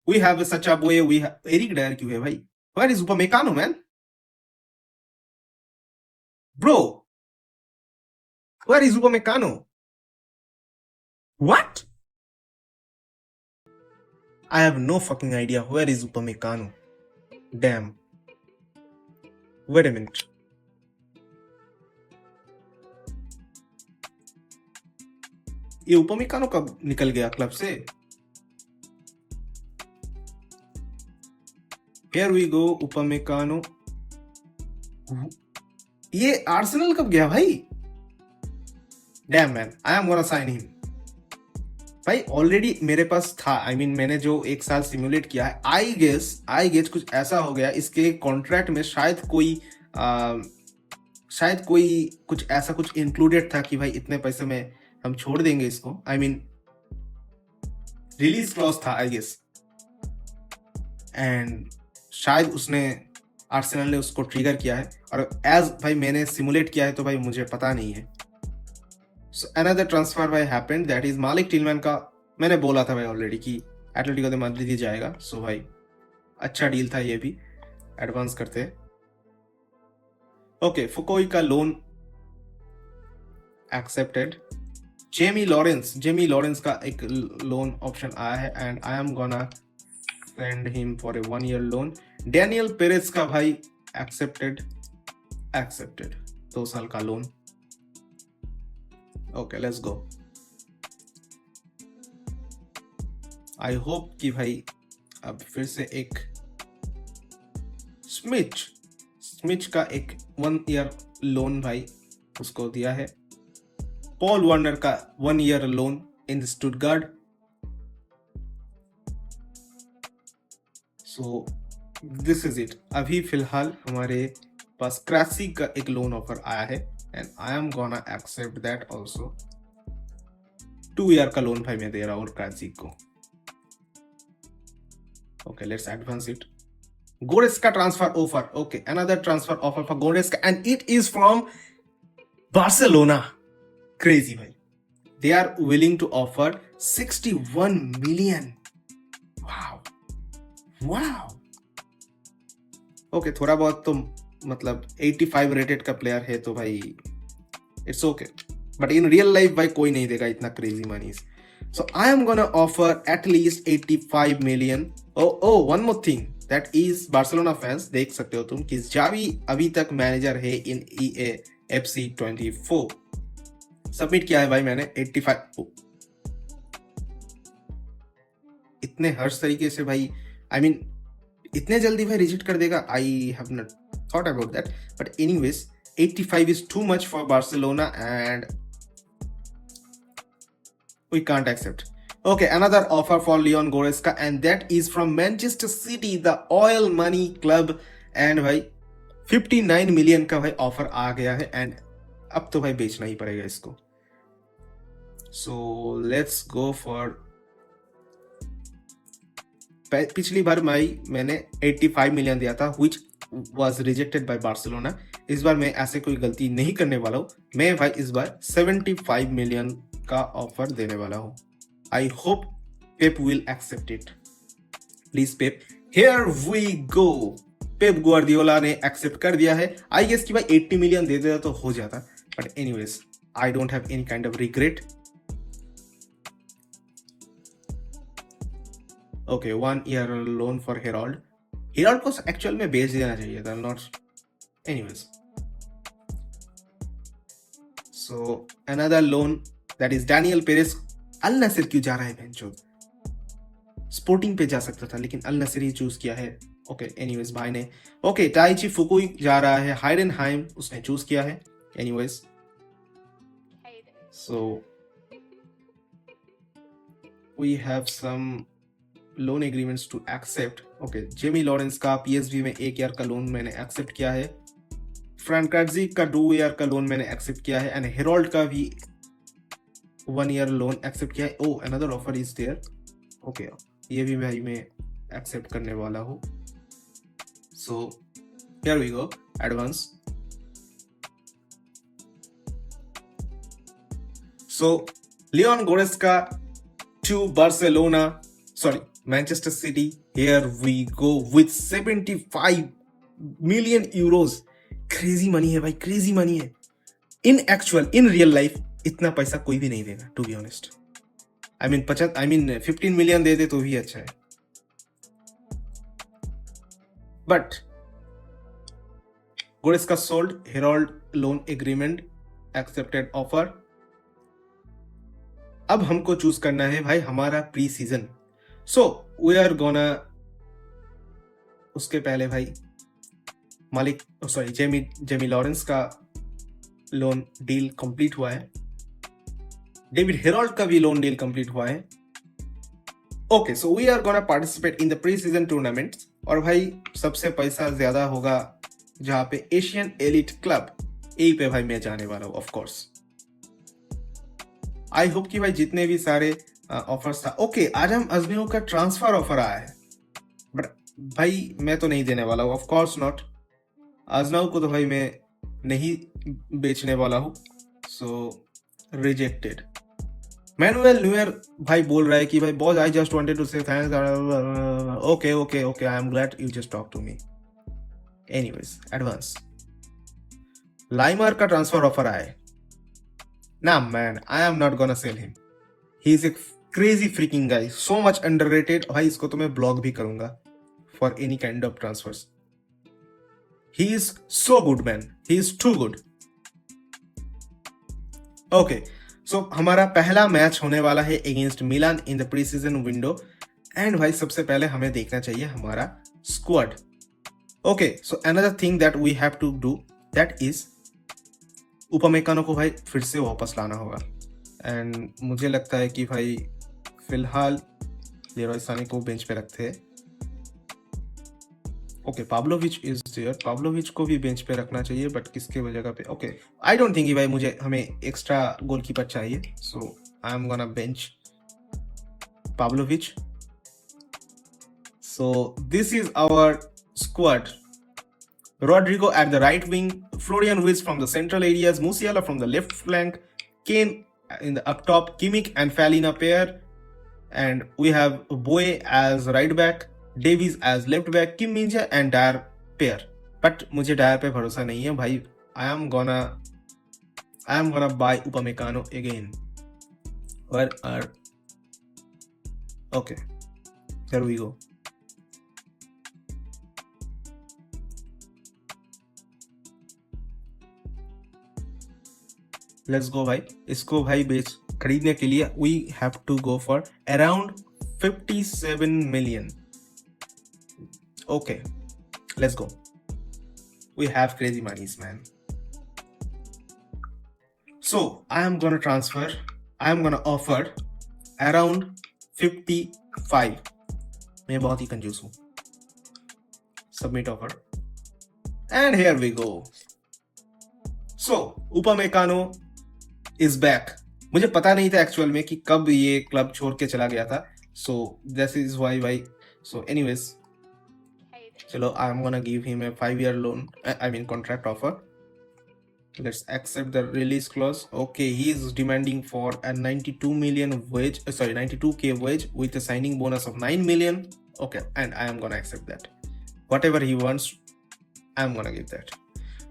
We have such a boy. We have Eric Dyer क्यों है भाई? Where is Upamecano, man? Bro, where is Upamecano? What? I have no fucking idea. Where is Upamecano? Damn. Wait a minute. ये उपमिकानो कब निकल गया club से? Here we go, उपमिकानो. ये Arsenal कब गया भाई? Damn man, I am gonna sign him. भाई ऑलरेडी मेरे पास था. I mean, मैंने जो एक साल सिमुलेट किया है, आई गेस कुछ ऐसा हो गया. इसके कॉन्ट्रैक्ट में शायद कोई कुछ ऐसा कुछ इंक्लूडेड था कि भाई इतने पैसे में हम छोड़ देंगे इसको. आई मीन रिलीज क्लॉज था आई गेस. एंड शायद उसने आर्सेनल ने उसको ट्रिगर किया है. और एज भाई मैंने सिमुलेट किया है तो भाई मुझे पता नहीं है. सो अनदर ट्रांसफर भाई हैपेंड, दैट इज मालिक टिलमैन का. मैंने बोला था भाई ऑलरेडी कि एटलेटिको दे मैड्रिड ही जाएगा. सो भाई अच्छा डील था ये भी. एडवांस करते हैं. ओके, फुकोई का लोन एक्सेप्टेड. जेमी लॉरेंस का एक लोन ऑप्शन आया है and I am gonna send him for a 1 year loan. Daniel Peres का भाई एक्सेप्टेड 2 साल का loan. Okay, let's go. I hope कि भाई अब फिर से एक स्मिच का एक 1 year लोन भाई उसको दिया है. पॉल वार्नर का 1 year loan in Stuttgart. So this is it. अभी फिलहाल हमारे पास क्रासी का एक लोन ऑफर आया है and I am gonna accept that also. 2 year का लोन भाई मैं दे रहा हूँ क्रासी को. Okay, let's advance it. Goretzka transfer offer. Okay, another transfer offer for Goretzka and it is from Barcelona. Crazy bhai. They are willing to offer 61 million. Wow. Okay, थोड़ा बहुत तो मतलब 85 रेटेड का प्लेयर है तो भाई it's okay. But in real life भाई कोई नहीं देगा इतना crazy मनीज. So I am gonna offer at least 85 million. Oh, one more thing. That is Barcelona fans, देख सकते हो तुम कि जावी अभी तक मैनेजर है इन EA FC 24. सबमिट किया है भाई मैंने 85. इतने हर्ष तरीके से भाई, I mean इतने जल्दी भाई रिजेक्ट कर देगा. I have not thought about that. But anyways, 85 is too much for Barcelona and we can't accept. Okay, another offer for Leon Goretzka and that is from Manchester City, the oil money club. and भाई 59 million का भाई offer आ गया है and अब तो भाई बेचना ही पड़ेगा इसको. So let's go for. पिछली बार मैंने 85 million दिया था which was rejected by Barcelona. इस बार मैं ऐसे कोई गलती नहीं करने वाला हूँ. मैं भाई इस बार 75 million का ऑफर देने वाला हूँ. I hope Pep will accept it. Please Pep. Here we go. Pep Guardiola ने एक्सेप्ट कर दिया है. I guess कि भाई 80 million दे देता तो हो जाता. But anyways, I don't have any kind of regret. Okay, 1 year loan for Herald. Herald को एक्चुअल में बेच देना चाहिए था. Not. Anyways. So another loan that is Daniel Perez. अल नसीर क्यों जा रहा है बेंचो? स्पोर्टिंग पे जा सकता था लेकिन अल नसीर ही चूज किया है. ओके, एनीवेज भाई ने. ओके, टाइची फुकुई जा रहा है हाइडेनहाइम, उसने चूज किया है. Anyways, so we have some loan agreements to accept. Okay, Jamie Lawrence का पीएसवी में 1 year का लोन मैंने एक्सेप्ट किया है. फ्रैंकाजी का 2 year का लोन मैंने एक्सेप्ट किया है एंड हेरोल्ड का भी 1 year लोन एक्सेप्ट किया है. Oh, another offer is there. Okay, ये भी भाई मैं एक्सेप्ट करने वाला हूँ. So here we go. Advance. So Leon Goretzka to Barcelona, sorry Manchester City, here we go with 75 million euros. Crazy money है भाई, क्रेजी मनी है. इन रियल लाइफ इतना पैसा कोई भी नहीं देगा, to be honest. I mean 15 million दे दे तो भी अच्छा है. But Goretzka sold, Harold loan agreement accepted offer. अब हमको चूज करना है भाई हमारा pre season. So we are gonna, उसके पहले भाई जेमी लॉरेंस का लोन डील कंप्लीट हुआ है. डेविड हेरोल्ड का भी लोन डील कंप्लीट हुआ है. Okay, so we are gonna participate in the pre season tournaments. और भाई सबसे पैसा ज्यादा होगा जहां पे एशियन एलिट क्लब, यही पे भाई मैं जाने वाला हूं ऑफ कोर्स. आई होप कि भाई जितने भी सारे ऑफर्स था. ओके, आजम अजमेर का ट्रांसफर ऑफर आया है, बट भाई मैं तो नहीं देने वाला हूँ, ऑफ कोर्स नॉट. अजनाउ को तो भाई मैं नहीं बेचने वाला हूँ. सो रिजेक्टेड. मैनुअल न्यूयर भाई बोल रहा है कि भाई boss, I just wanted to say thanks. Okay okay okay, I am glad you just talk to me. Anyways, advance. Laimer का ट्रांसफर ऑफर आया है. Nah, man, I am not gonna sell him. He is a crazy freaking guy. So much underrated. भाई इसको तो मैं blog भी करूंगा for any kind of transfers. He is so good, man. He is too good. Okay, so हमारा पहला match होने वाला है against Milan in the pre-season window. And भाई सबसे पहले हमें देखना चाहिए हमारा squad. Okay, so another thing that we have to do, that is उपमेकानो को भाई फिर से वापस लाना होगा. एंड मुझे लगता है कि भाई फिलहाल लेरॉय साने को बेंच पे रखते हैं. Okay, Pavlovic is there. Pavlovic को भी बेंच पे रखना चाहिए, बट किसके जगह पे? ओके, आई डोंट थिंक कि भाई हमें एक्स्ट्रा गोलकीपर चाहिए. So I am gonna bench Pavlovic. So this is our squad. Rodrigo at the right wing, Florian Wirtz from the central areas, Musiala from the left flank, Kane in the up top, Kimmich and Fallina pair, and we have Boye as right back, Davies as left back, Kim Min-jae and Dyer pair. But मुझे Dyer पे भरोसा नहीं है भाई. I am gonna buy Upamecano again. Where are? Okay, there we go. Let's go भाई. इसको भाई खरीदने के लिए we have to go for around 57 million. Okay, let's go. We have crazy moneys, man. So I am gonna offer around 55. मैं बहुत ही कंजूस हूं. Submit offer and here we go. So Upamecano is back. मुझे पता नहीं था actual में कि कब ये क्लब छोड़ के चला गया था. So this is why. So anyways, चलो, I am gonna give him a 5-year loan, I mean contract offer. Let's accept the release clause. Okay, he is demanding for a 92k wage with a signing bonus of 9 million. Okay, and I am gonna accept that. Whatever he wants, I am gonna give that.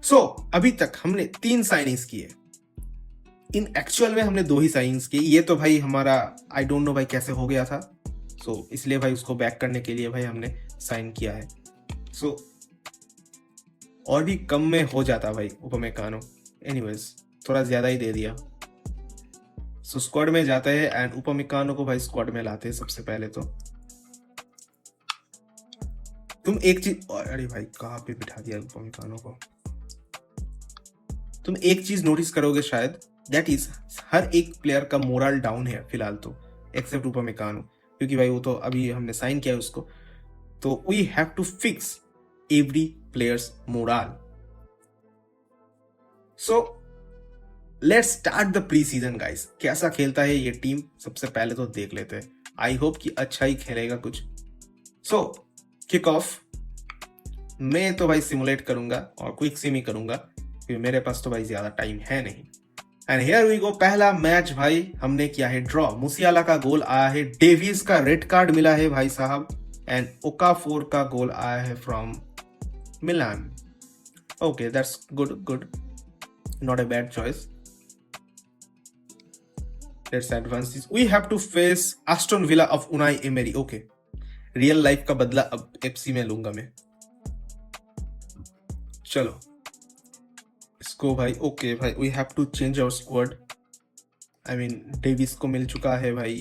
So अभी तक हमने 3 signings किए. इन actual में हमने 2 ही signings किए. ये तो भाई हमारा आई डोंट नो भाई कैसे हो गया था. सो इसलिए भाई उसको बैक करने के लिए भाई हमने साइन किया है. सो और भी कम में हो जाता भाई उपमेकानो. एनीवेज, थोड़ा ज्यादा ही दे दिया. सो स्क्वाड में जाते हैं एंड उपमेकानो को भाई स्क्वाड में लाते हैं. सबसे पहले तो तुम एक चीज, अरे भाई कहाँ पे बिठा दिया उपमेकानो को. तुम एक चीज नोटिस करोगे शायद, दैट इज हर एक प्लेयर का मोरल डाउन है फिलहाल तो, एक्सेप्ट उपमेकानो, क्योंकि भाई वो तो अभी हमने साइन किया है उसको. तो we have to fix every players morale. So let's start the pre season guys. कैसा खेलता है ये टीम सबसे पहले तो देख लेते हैं. आई होप कि अच्छा ही खेलेगा कुछ. सो किक ऑफ. मैं तो भाई सिमुलेट करूंगा और क्विक सिम ही करूंगा, क्योंकि मेरे पास तो भाई ज्यादा टाइम है नहीं. एंड हियर वी गो, पहला मैच भाई हमने किया है ड्रॉ। मुसियाला का गोल आया है, डेविस का रेड कार्ड मिला है भाई साहब, एंड ओकाफोर का गोल आया है from Milan. Okay that's good, not a bad choice. Let's advance this. We have to face Aston Villa of Unai Emery. Okay, real life का बदला अब एफसी में लूंगा मैं। चलो इसको भाई, ओके भाई, we have to change our squad. I mean Davies को मिल चुका है भाई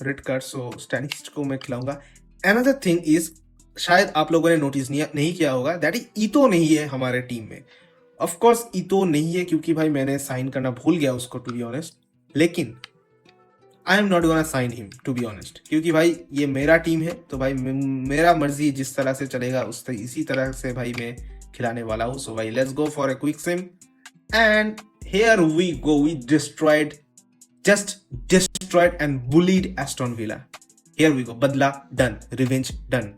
रेड कार्ड, सो स्टैनिक्स को मैं खिलाऊंगा। अनदर थिंग इज, शायद आप लोगों ने नोटिस नहीं किया होगा, दैट इज ईतो नहीं है हमारे टीम में। ऑफ कोर्स ईतो नहीं है क्योंकि भाई मैंने साइन करना भूल गया उसको, टू बी ऑनेस्ट। लेकिन I am not gonna sign him, to be honest, क्योंकि भाई ये मेरा टीम है, तो भाई मेरा मर्जी जिस तरह से चलेगा इसी तरह से भाई मैं खिलाने वाला हूँ। सो भाई let's go for a quick sim, and here we go, we just destroyed and bullied Aston Villa. Here we go, बदला डन, रिवेंज डन।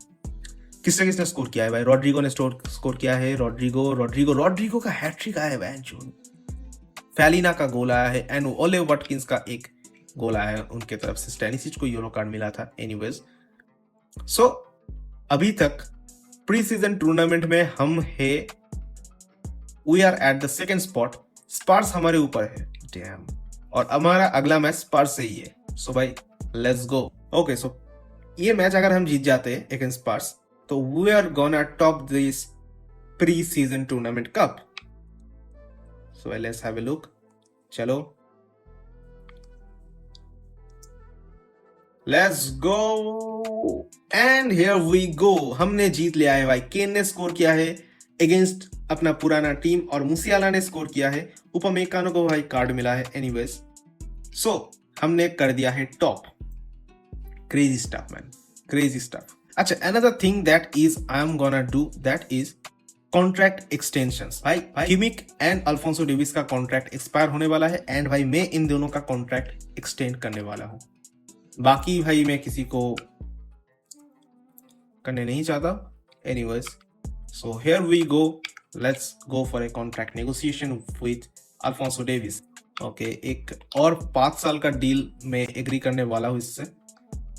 किसने स्कोर किया है भाई? रॉड्रिगो ने स्कोर किया है। रॉड्रिगो का हैट्रिक आया है वैन। फैलिना का गोल आया है, एंड ओले वाटकिंस का एक गोल आया है उनके तरफ से। स्टैनिसिच को येलो कार्ड मिला था। एनीवेज, सो अभी तक प्री सीजन टूर्नामेंट में हम है, we are at the second spot. Spurs हमारे ऊपर है, डैम, और हमारा अगला मैच स्पार्स से ही है। सो भाई लेट्स गो। ओके, सो ये मैच अगर हम जीत जाते हैं अगेंस्ट स्पार्स, तो we are gonna top this pre season tournament cup. So let's have a look. चलो let's go, and here we go, हमने जीत लिया है भाई। केन ने स्कोर किया है अगेंस्ट अपना पुराना टीम, और मुसियाला ने स्कोर किया है। उपमेकानो को भाई कार्ड मिला है। एनीवेज, सो हमने कर दिया है top. Crazy stuff man, crazy stuff. अच्छा, another thing that is I am gonna do, that is contract extensions. भाई किमिक एंड अल्फोंसो डेविस का कॉन्ट्रैक्ट एक्सपायर होने वाला है, एंड भाई मैं इन दोनों का कॉन्ट्रैक्ट एक्सटेंड करने वाला हूं। बाकी भाई मैं किसी को करने नहीं चाहता। Anyways, so here we go, let's go for a contract negotiation with Alfonso Davies. Okay, एक और 5 साल का डील में एग्री करने वाला हूँ इससे।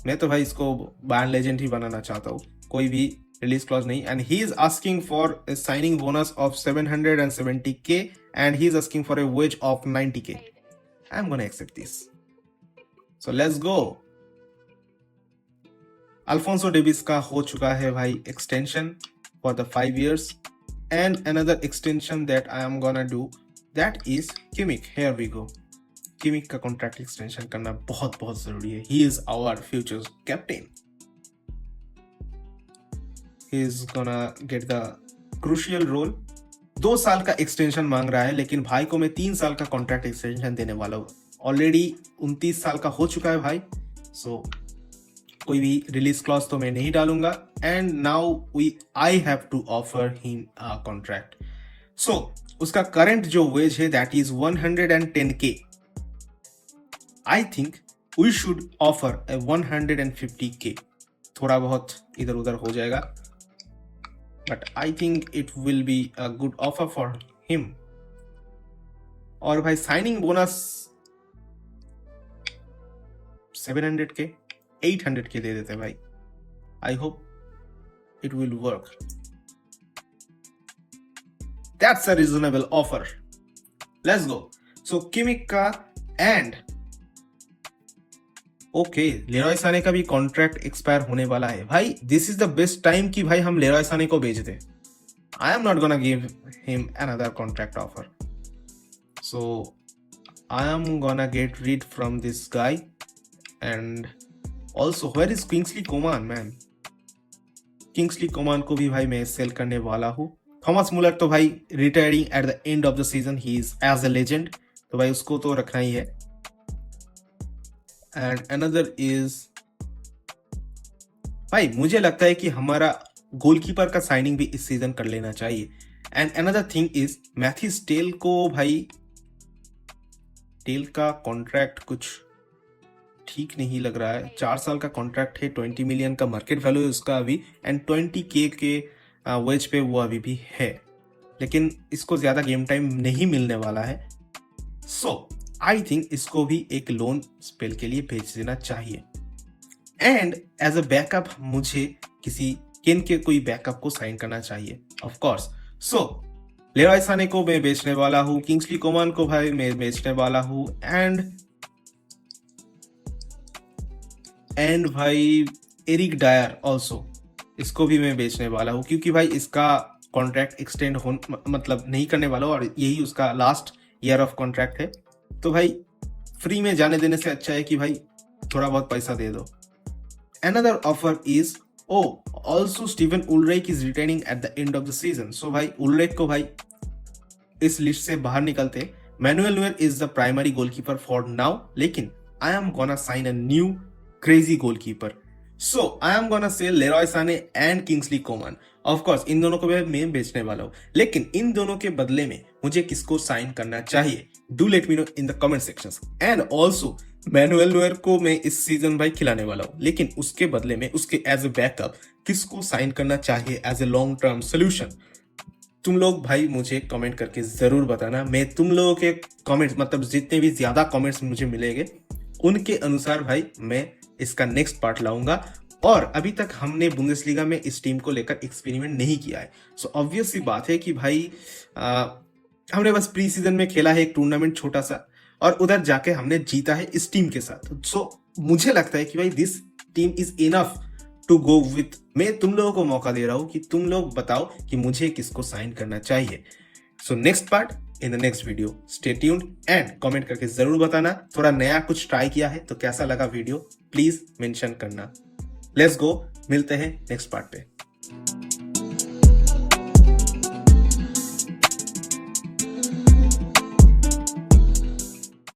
मैं तो भाई इसको बायर्न लेजेंड ही बनाना चाहता हूँ, कोई भी रिलीज क्लॉज नहीं। And he is asking for a signing bonus of 770k, and he is asking for a wage of 90k। I am gonna accept this, so let's go. Alfonso Davies का हो चुका है भाई extension for the 5 years, and another extension that I am gonna do, that is Kimmich. Here we go. Kimmich का contract extension करना बहुत जरूरी है। He is our future captain. He is gonna get the crucial role. 2 साल का extension मांग रहा है, लेकिन भाई को मैं 3 साल का कॉन्ट्रैक्ट एक्सटेंशन देने वाला हूँ। ऑलरेडी 29 साल का हो चुका है भाई, सो कोई भी रिलीज क्लॉज तो मैं नहीं डालूंगा। And now I have to offer him a contract. So उसका करंट जो वेज है that is 110k। I think we should offer a 150k। थोड़ा बहुत इधर उधर हो जाएगा, but I think it will be a good offer for him. और भाई साइनिंग बोनस 700k, 800k दे देते भाई। I hope it will work. That's a reasonable offer. Let's go. So Kimmich का एंड ओके, लेरॉय साने का भी contract expire होने वाला है भाई। This is the best time कि भाई हम लेरॉय साने को बेच दे। I am not gonna give him another contract offer, so I am gonna get rid from this guy. And also, where is Kingsley Coman, man? Kingsley Coman को भी भाई मैं सेल करने वाला हूँ। थॉमस मुलर तो भाई retiring at the end of the season, he is as a legend, तो भाई उसको तो रखना ही है। एंड अनदर इज भाई मुझे लगता है कि हमारा गोलकीपर का साइनिंग भी इस सीजन कर लेना चाहिए। And another thing is Mathys Tel को भाई, टेल का कॉन्ट्रैक्ट कुछ ठीक नहीं लग रहा है। 4 साल का कॉन्ट्रैक्ट है, 20 मिलियन का मार्केट वैल्यू है उसका अभी, एंड 20k के वेज पे वो अभी भी है। लेकिन इसको ज्यादा गेम टाइम नहीं मिलने वाला है। सो आई थिंक इसको भी एक लोन स्पेल के लिए भेज देना चाहिए। एंड एज अ बैकअप मुझे किसी केन के कोई बैकअप को साइन करना चाहिए of course. So Leroy Sane को मैं बेचने वाला हूँ, किंग्सली कोमान को भाई मैं बेचने वाला हूँ, एंड भाई एरिक डायर ऑल्सो, इसको भी मैं बेचने वाला हूँ क्योंकि भाई इसका कॉन्ट्रैक्ट एक्सटेंड हो मतलब नहीं करने वाला हूँ और यही उसका लास्ट ईयर ऑफ कॉन्ट्रैक्ट है। तो भाई फ्री में जाने देने से अच्छा है कि भाई थोड़ा बहुत पैसा दे दो। Another offer is also Steven Ulreich is returning at the end of the season. So भाई उलरेक को भाई इस लिस्ट से बाहर निकलते। Manuel Neuer is the primary goalkeeper for now, लेकिन I am gonna sign a new crazy goalkeeper. So I am gonna sell Leroy Sane and Kingsley Coman. Of course इन दोनों को मैं बेचने वाला हूँ, लेकिन इन दोनों के बदले में मुझे किसको साइन करना चाहिए? Do let me know in the comment sections. And also manual Noire को मैं इस सीजन भाई खिलाने वाला हूँ, लेकिन उसके बदले में उसके एज ए बैकअप किसको साइन करना चाहिए as a long term solution? तुम लोग भाई मुझे कमेंट करके जरूर बताना। मैं तुम लोगों के कमेंट्स मतलब जितने भी ज्यादा कमेंट्स मुझे मिलेंगे उनके अनुसार भाई मैं इसका नेक्स्ट पार्ट लाऊंगा। और अभी तक हमने बुंदेसलीगा में इस टीम को लेकर एक्सपेरिमेंट नहीं किया है। सो ऑब्वियस सी बात है कि भाई हमने बस प्री सीजन में खेला है एक टूर्नामेंट छोटा सा, और उधर जाके हमने जीता है इस टीम के साथ। सो मुझे लगता है कि भाई this team is enough to go with. मैं तुम लोगों को मौका दे रहा हूं कि तुम लोग बताओ कि मुझे किसको साइन करना चाहिए। So next part in the next video, stay tuned and comment करके जरूर बताना। थोड़ा नया कुछ ट्राई किया है तो कैसा लगा वीडियो प्लीज मेंशन करना। लेट्स गो, मिलते हैं नेक्स्ट पार्ट पे।